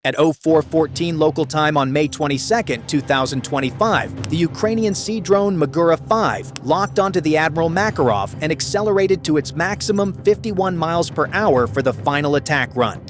At 04:14 local time on May 22, 2025, the Ukrainian sea drone Magura 5 locked onto the Admiral Makarov and accelerated to its maximum 51 miles per hour for the final attack run.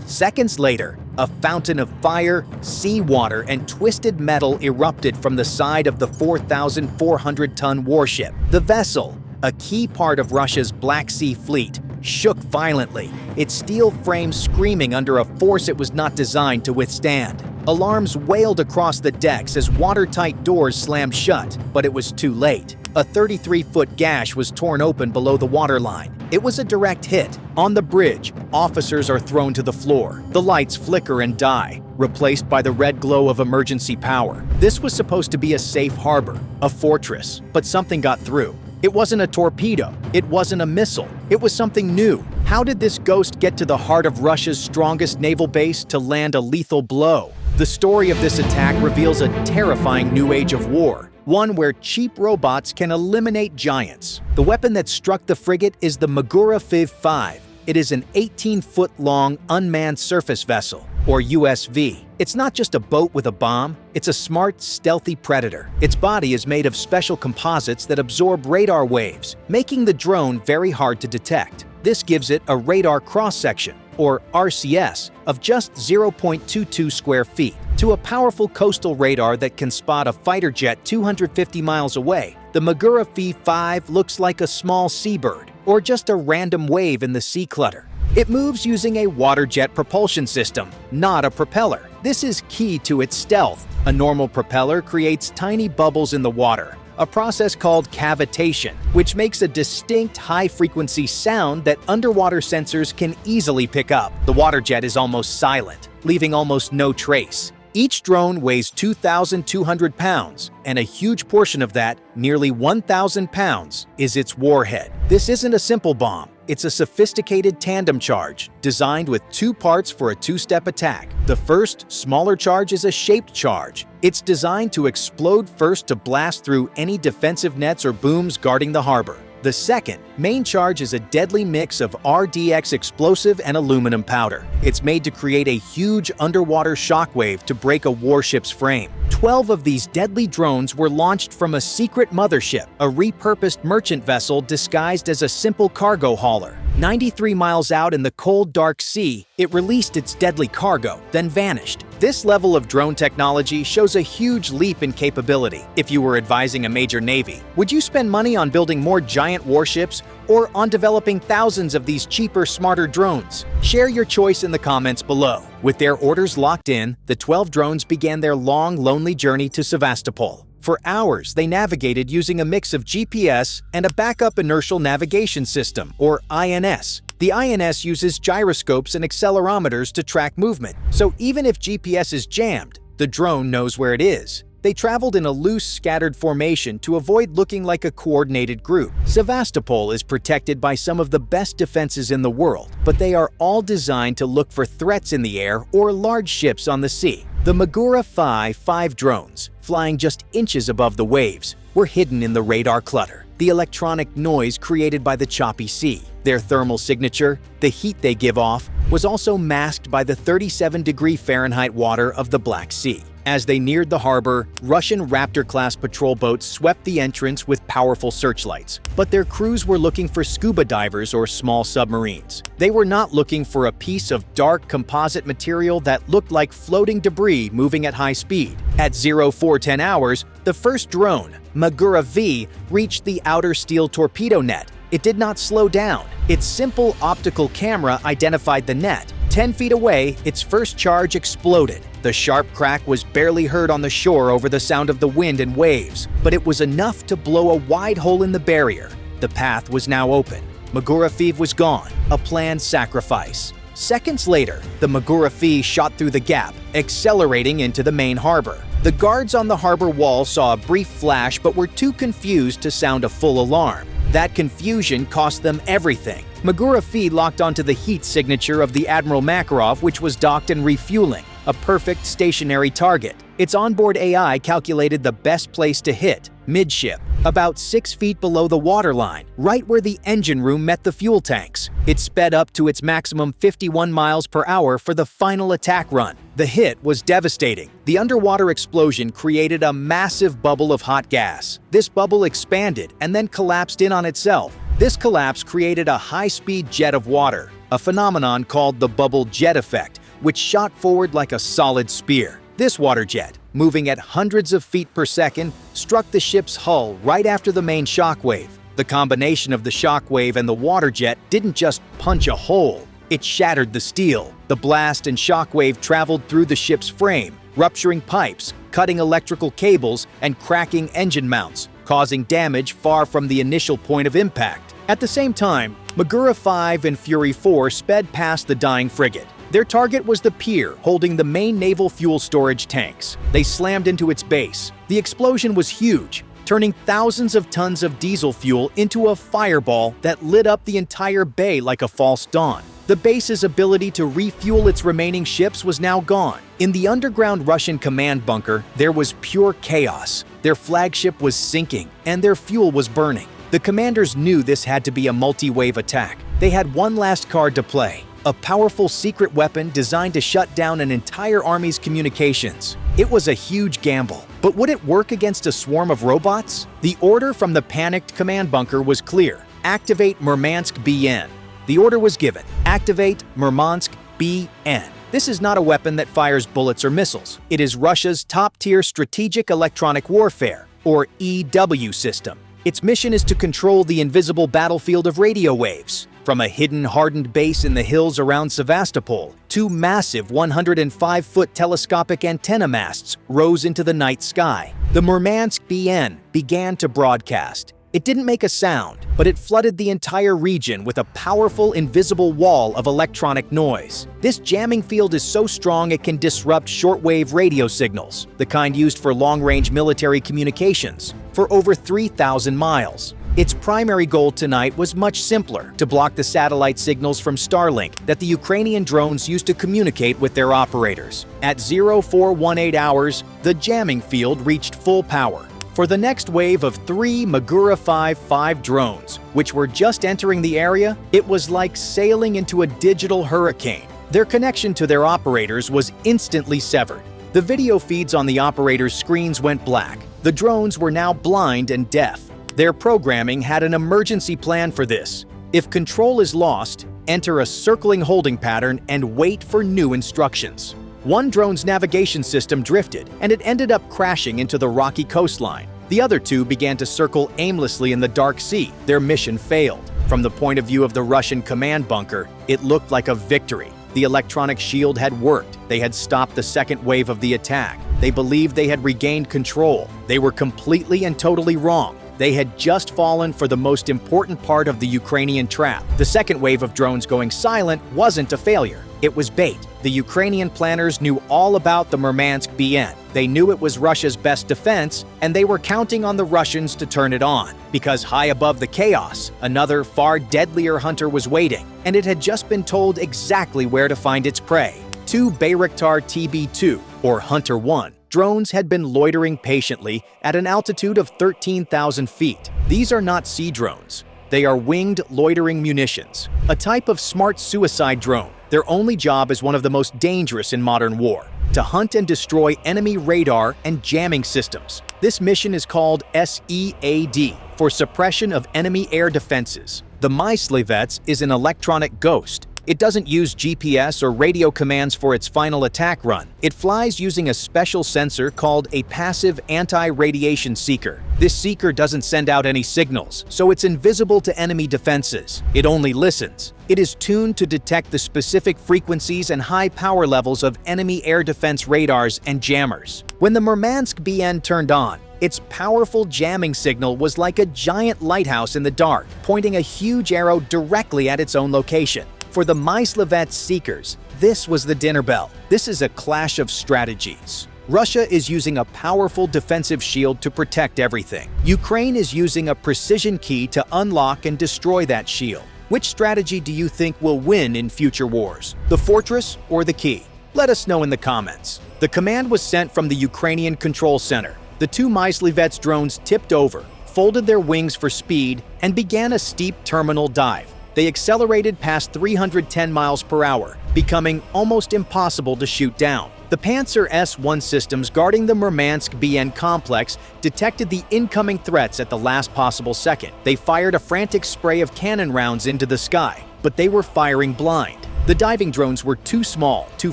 Seconds later, a fountain of fire, seawater, and twisted metal erupted from the side of the 4,400-ton warship. The vessel, a key part of Russia's Black Sea Fleet, shook violently, its steel frame screaming under a force it was not designed to withstand. Alarms wailed across the decks as watertight doors slammed shut, but it was too late. A 33-foot gash was torn open below the waterline. It was a direct hit. On the bridge, officers are thrown to the floor. The lights flicker and die, replaced by the red glow of emergency power. This was supposed to be a safe harbor, a fortress, but something got through. It wasn't a torpedo. It wasn't a missile. It was something new. How did this ghost get to the heart of Russia's strongest naval base to land a lethal blow? The story of this attack reveals a terrifying new age of war, one where cheap robots can eliminate giants. The weapon that struck the frigate is the Magura 5. It is an 18-foot-long unmanned surface vessel, or USV. It's not just a boat with a bomb, it's a smart, stealthy predator. Its body is made of special composites that absorb radar waves, making the drone very hard to detect. This gives it a radar cross-section, or RCS, of just 0.22 square feet. To a powerful coastal radar that can spot a fighter jet 250 miles away, the Magura 5 looks like a small seabird, or just a random wave in the sea clutter. It moves using a water jet propulsion system, not a propeller. This is key to its stealth. A normal propeller creates tiny bubbles in the water, a process called cavitation, which makes a distinct high-frequency sound that underwater sensors can easily pick up. The water jet is almost silent, leaving almost no trace. Each drone weighs 2,200 pounds, and a huge portion of that, nearly 1,000 pounds, is its warhead. This isn't a simple bomb. It's a sophisticated tandem charge, designed with two parts for a two-step attack. The first, smaller charge is a shaped charge. It's designed to explode first to blast through any defensive nets or booms guarding the harbor. The second, main charge is a deadly mix of RDX explosive and aluminum powder. It's made to create a huge underwater shockwave to break a warship's frame. 12 of these deadly drones were launched from a secret mothership, a repurposed merchant vessel disguised as a simple cargo hauler. 93 miles out in the cold, dark sea, it released its deadly cargo, then vanished. This level of drone technology shows a huge leap in capability. If you were advising a major navy, would you spend money on building more giant warships or on developing thousands of these cheaper, smarter drones? Share your choice in the comments below. With their orders locked in, the 12 drones began their long, lonely journey to Sevastopol. For hours, they navigated using a mix of GPS and a backup inertial navigation system, or INS. The INS uses gyroscopes and accelerometers to track movement, so even if GPS is jammed, the drone knows where it is. They traveled in a loose, scattered formation to avoid looking like a coordinated group. Sevastopol is protected by some of the best defenses in the world, but they are all designed to look for threats in the air or large ships on the sea. The Magura 5 drones, flying just inches above the waves, were hidden in the radar clutter, the electronic noise created by the choppy sea. Their thermal signature, the heat they give off, was also masked by the 37-degree Fahrenheit water of the Black Sea. As they neared the harbor, Russian Raptor-class patrol boats swept the entrance with powerful searchlights, but their crews were looking for scuba divers or small submarines. They were not looking for a piece of dark composite material that looked like floating debris moving at high speed. At 0410 hours, the first drone, Magura V, reached the outer steel torpedo net. It did not slow down. Its simple optical camera identified the net. 10 feet away, its first charge exploded. The sharp crack was barely heard on the shore over the sound of the wind and waves, but it was enough to blow a wide hole in the barrier. The path was now open. Magura 5 was gone, a planned sacrifice. Seconds later, the Magura 5 shot through the gap, accelerating into the main harbor. The guards on the harbor wall saw a brief flash but were too confused to sound a full alarm. That confusion cost them everything. Magura 5 locked onto the heat signature of the Admiral Makarov, which was docked and refueling, a perfect stationary target. Its onboard AI calculated the best place to hit, midship. about 6 feet below the waterline, right where the engine room met the fuel tanks. It sped up to its maximum 51 miles per hour for the final attack run. The hit was devastating. The underwater explosion created a massive bubble of hot gas. This bubble expanded and then collapsed in on itself. This collapse created a high-speed jet of water, a phenomenon called the bubble jet effect, which shot forward like a solid spear. This water jet, moving at hundreds of feet per second, struck the ship's hull right after the main shockwave. The combination of the shockwave and the water jet didn't just punch a hole, it shattered the steel. The blast and shockwave traveled through the ship's frame, rupturing pipes, cutting electrical cables, and cracking engine mounts, causing damage far from the initial point of impact. At the same time, Magura 5 and Fury 4 sped past the dying frigate. Their target was the pier holding the main naval fuel storage tanks. They slammed into its base. The explosion was huge, turning thousands of tons of diesel fuel into a fireball that lit up the entire bay like a false dawn. The base's ability to refuel its remaining ships was now gone. In the underground Russian command bunker, there was pure chaos. Their flagship was sinking, and their fuel was burning. The commanders knew this had to be a multi-wave attack. They had one last card to play, a powerful secret weapon designed to shut down an entire army's communications. It was a huge gamble, but would it work against a swarm of robots? The order from the panicked command bunker was clear: activate Murmansk BN. The order was given: activate Murmansk BN. This is not a weapon that fires bullets or missiles. It is Russia's top-tier strategic electronic warfare, or EW system. Its mission is to control the invisible battlefield of radio waves. From a hidden, hardened base in the hills around Sevastopol, two massive 105-foot telescopic antenna masts rose into the night sky. The Murmansk BN began to broadcast. It didn't make a sound, but it flooded the entire region with a powerful, invisible wall of electronic noise. This jamming field is so strong it can disrupt shortwave radio signals, the kind used for long-range military communications, for over 3,000 miles. Its primary goal tonight was much simpler: to block the satellite signals from Starlink that the Ukrainian drones used to communicate with their operators. At 0418 hours, the jamming field reached full power. For the next wave of 3 Magura 5 drones, which were just entering the area, it was like sailing into a digital hurricane. Their connection to their operators was instantly severed. The video feeds on the operators' screens went black. The drones were now blind and deaf. Their programming had an emergency plan for this. If control is lost, enter a circling holding pattern and wait for new instructions. One drone's navigation system drifted, and it ended up crashing into the rocky coastline. The other two began to circle aimlessly in the dark sea. Their mission failed. From the point of view of the Russian command bunker, it looked like a victory. The electronic shield had worked. They had stopped the second wave of the attack. They believed they had regained control. They were completely and totally wrong. They had just fallen for the most important part of the Ukrainian trap. The second wave of drones going silent wasn't a failure. It was bait. The Ukrainian planners knew all about the Murmansk BN. They knew it was Russia's best defense, and they were counting on the Russians to turn it on. Because high above the chaos, another far deadlier hunter was waiting, and it had just been told exactly where to find its prey. 2 Bayraktar TB2, or Hunter 1, drones had been loitering patiently at an altitude of 13,000 feet. These are not sea drones. They are winged loitering munitions, a type of smart suicide drone. Their only job is one of the most dangerous in modern war: to hunt and destroy enemy radar and jamming systems. This mission is called SEAD, for Suppression of Enemy Air Defenses. The Myslivets is an electronic ghost. It doesn't use GPS or radio commands for its final attack run. It flies using a special sensor called a passive anti-radiation seeker. This seeker doesn't send out any signals, so it's invisible to enemy defenses. It only listens. It is tuned to detect the specific frequencies and high power levels of enemy air defense radars and jammers. When the Murmansk BN turned on, its powerful jamming signal was like a giant lighthouse in the dark, pointing a huge arrow directly at its own location. For the Myslivets seekers, this was the dinner bell. This is a clash of strategies. Russia is using a powerful defensive shield to protect everything. Ukraine is using a precision key to unlock and destroy that shield. Which strategy do you think will win in future wars? The fortress or the key? Let us know in the comments. The command was sent from the Ukrainian control center. The 2 Myslivets drones tipped over, folded their wings for speed, and began a steep terminal dive. They accelerated past 310 miles per hour, becoming almost impossible to shoot down. The Panzer S-1 systems guarding the Murmansk-BN complex detected the incoming threats at the last possible second. They fired a frantic spray of cannon rounds into the sky, but they were firing blind. The diving drones were too small, too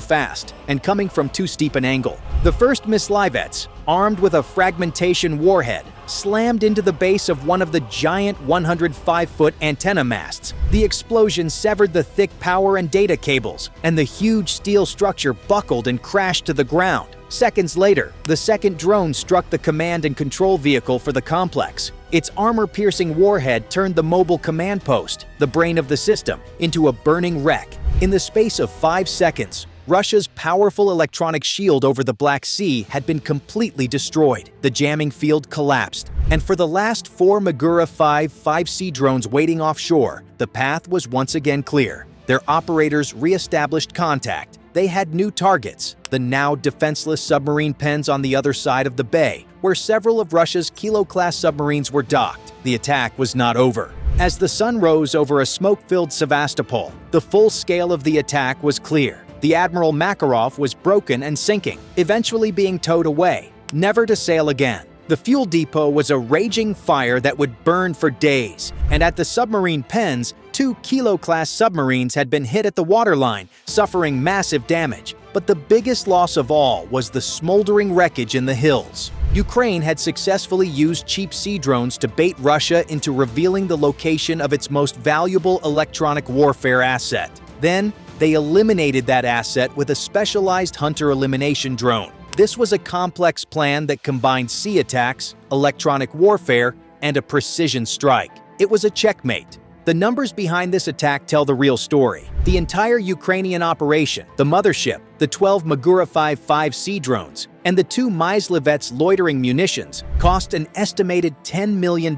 fast, and coming from too steep an angle. The first mislivets, armed with a fragmentation warhead, slammed into the base of one of the giant 105-foot antenna masts. The explosion severed the thick power and data cables, and the huge steel structure buckled and crashed to the ground. Seconds later, the second drone struck the command and control vehicle for the complex. Its armor-piercing warhead turned the mobile command post, the brain of the system, into a burning wreck. In the space of 5 seconds, Russia's powerful electronic shield over the Black Sea had been completely destroyed. The jamming field collapsed, and for the last 4 Magura 5C drones waiting offshore, the path was once again clear. Their operators re-established contact. They had new targets, the now defenseless submarine pens on the other side of the bay, where several of Russia's Kilo-class submarines were docked. The attack was not over. As the sun rose over a smoke-filled Sevastopol, the full scale of the attack was clear. The Admiral Makarov was broken and sinking, eventually being towed away, never to sail again. The fuel depot was a raging fire that would burn for days, and at the submarine pens, 2 Kilo-class submarines had been hit at the waterline, suffering massive damage. But the biggest loss of all was the smoldering wreckage in the hills. Ukraine had successfully used cheap sea drones to bait Russia into revealing the location of its most valuable electronic warfare asset. Then, they eliminated that asset with a specialized hunter elimination drone. This was a complex plan that combined sea attacks, electronic warfare, and a precision strike. It was a checkmate. The numbers behind this attack tell the real story. The entire Ukrainian operation, the mothership, the 12 Magura 5C drones, and the 2 Myslivets loitering munitions cost an estimated $10 million.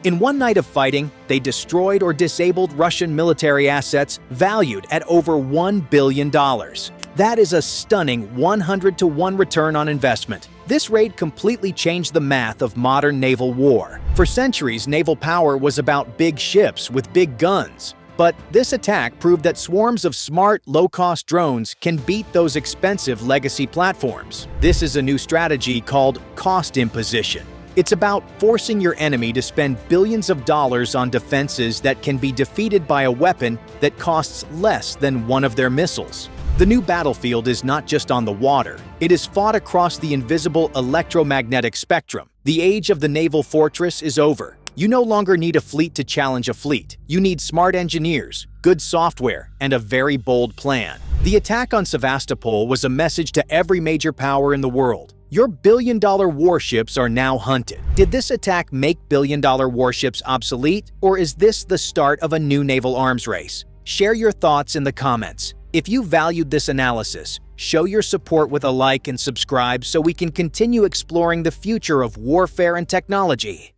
In one night of fighting, they destroyed or disabled Russian military assets valued at over $1 billion. That is a stunning 100-to-1 return on investment. This raid completely changed the math of modern naval war. For centuries, naval power was about big ships with big guns. But this attack proved that swarms of smart, low-cost drones can beat those expensive legacy platforms. This is a new strategy called cost imposition. It's about forcing your enemy to spend billions of dollars on defenses that can be defeated by a weapon that costs less than one of their missiles. The new battlefield is not just on the water. It is fought across the invisible electromagnetic spectrum. The age of the naval fortress is over. You no longer need a fleet to challenge a fleet. You need smart engineers, good software, and a very bold plan. The attack on Sevastopol was a message to every major power in the world. Your billion-dollar warships are now hunted. Did this attack make billion-dollar warships obsolete, or is this the start of a new naval arms race? Share your thoughts in the comments. If you valued this analysis, show your support with a like and subscribe so we can continue exploring the future of warfare and technology.